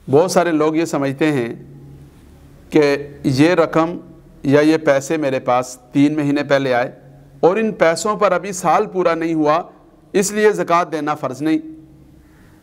بہت سارے لوگ یہ سمجھتے ہیں کہ یہ رقم یا یہ پیسے میرے پاس 3 مہینے پہلے آئے اور ان پیسوں پر ابھی سال پورا نہیں ہوا، اس لیے زکوٰۃ دینا فرض نہیں،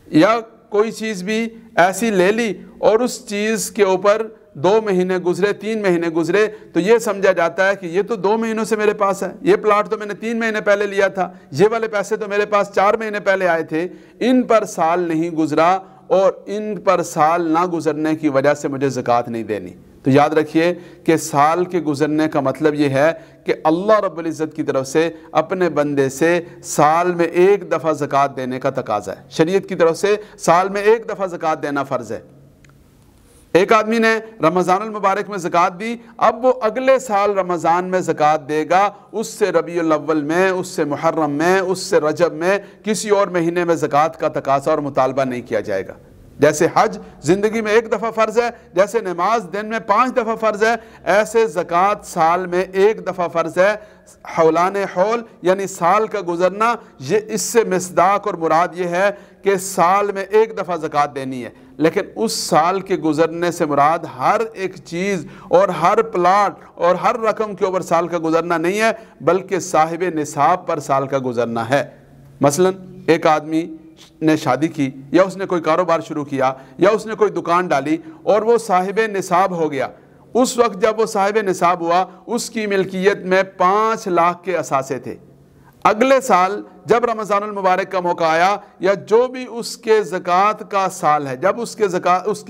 یا کوئی چیز بھی ایسی لے لی اور اس چیز کے اوپر 2 مہینے گزرے 3 مہینے گزرے تو یہ سمجھا جاتا ہے کہ یہ تو 2 مہینوں سے میرے پاس ہے، یہ پلاٹ تو میں نے 3 مہینے پہلے لیا تھا، یہ والے پیسے تو میرے پاس 4 مہینے پہلے آئے تھے، ان پر سال نہیں گزرا اور ان پر سال نہ گزرنے کی وجہ سے مجھے زکوٰۃ نہیں دینی۔ تو یاد رکھیے کہ سال کے گزرنے کا مطلب یہ ہے کہ اللہ رب العزت کی طرف سے اپنے بندے سے سال میں 1 دفعہ زکوٰۃ دینے کا تقاضا ہے، شریعت کی طرف سے سال میں 1 دفعہ زکوٰۃ دینا فرض ہے۔ ایک آدمی نے رمضان المبارک میں زکوٰۃ دی، اب وہ اگلے سال رمضان میں زکوٰۃ دے گا، اس سے ربیع الاول میں، اس سے محرم میں، اس سے رجب میں، کسی اور مہینے میں زکوٰۃ کا تقاضا اور مطالبہ نہیں کیا جائے گا۔ جیسے حج زندگی میں 1 دفعہ فرض ہے، جیسے نماز دن میں 5 دفعہ فرض ہے، ایسے زکوٰۃ سال میں 1 دفعہ فرض ہے۔ حولان حول یعنی سال کا گزرنا، یہ اس سے مصداق اور مراد یہ ہے کہ سال میں 1 دفعہ زکوٰۃ دینی ہے، لیکن اس سال کے گزرنے سے مراد ہر ایک چیز اور ہر پلاٹ اور ہر رقم کے اوپر سال کا گزرنا نہیں ہے، بلکہ صاحب نصاب پر سال کا گزرنا ہے۔ مثلا ایک آدمی نے شادی کی، یا اس نے کوئی کاروبار شروع کیا، یا اس نے کوئی دکان ڈالی اور وہ صاحب نصاب ہو گیا، اس وقت جب وہ صاحب نصاب ہوا اس کی ملکیت میں 5 لاکھ کے اثاثے تھے۔ اگلے سال جب رمضان المبارک کا موقع آیا یا جو بھی اس کے زکوٰۃ کا سال ہے، جب اس کی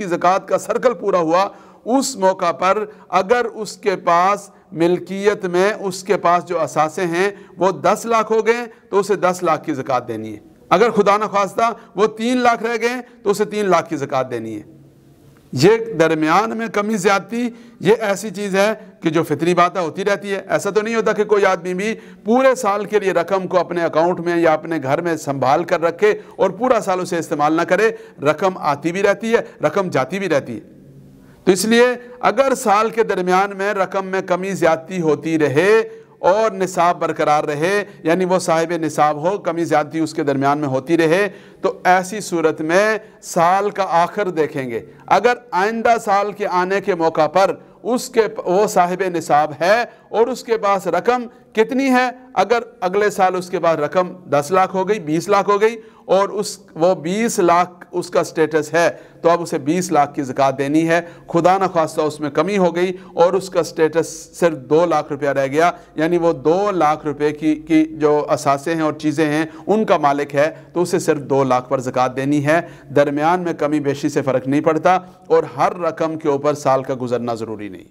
زکوٰۃ کا سرکل پورا ہوا، اس موقع پر اگر اس کے پاس ملکیت میں اس کے پاس جو اثاثے ہیں وہ 10 لاکھ ہو گئے تو اسے 10 لاکھ کی زکوٰۃ دینی ہے۔ اگر خدا نخواستہ وہ 3 لاکھ رہ گئے تو اسے 3 لاکھ کی زکوٰۃ دینی ہے۔ یہ درمیان میں کمی زیادتی یہ ایسی چیز ہے کہ جو فطری باتیں ہوتی رہتی ہے۔ ایسا تو نہیں ہوتا کہ کوئی آدمی بھی پورے سال کے لیے رقم کو اپنے اکاؤنٹ میں یا اپنے گھر میں سنبھال کر رکھے اور پورا سال اسے استعمال نہ کرے، رقم آتی بھی رہتی ہے، رقم جاتی بھی رہتی ہے۔ تو اس لیے اگر سال کے درمیان میں رقم میں کمی زیادتی ہوتی رہے اور نصاب برقرار رہے، یعنی وہ صاحب نصاب ہو، کمی زیادتی اس کے درمیان میں ہوتی رہے، تو ایسی صورت میں سال کا آخر دیکھیں گے۔ اگر آئندہ سال کے آنے کے موقع پر وہ صاحب نصاب ہے اور اس کے پاس رقم کتنی ہے، اگر اگلے سال اس کے پاس رقم 10 لاکھ ہو گئی، 20 لاکھ ہو گئی اور وہ 20 لاکھ اس کا سٹیٹس ہے، تو اب اسے 20 لاکھ کی زکوٰۃ دینی ہے۔ خدا نخواستہ اس میں کمی ہو گئی اور اس کا سٹیٹس صرف 2 لاکھ روپیہ رہ گیا، یعنی وہ 2 لاکھ روپے کی جو اثاثے ہیں اور چیزیں ہیں ان کا مالک ہے، تو اسے صرف 2 لاکھ پر زکوٰۃ دینی ہے۔ درمیان میں کمی بیشی سے فرق نہیں پڑتا اور ہر رقم کے اوپر سال کا گزرنا ضروری نہیں۔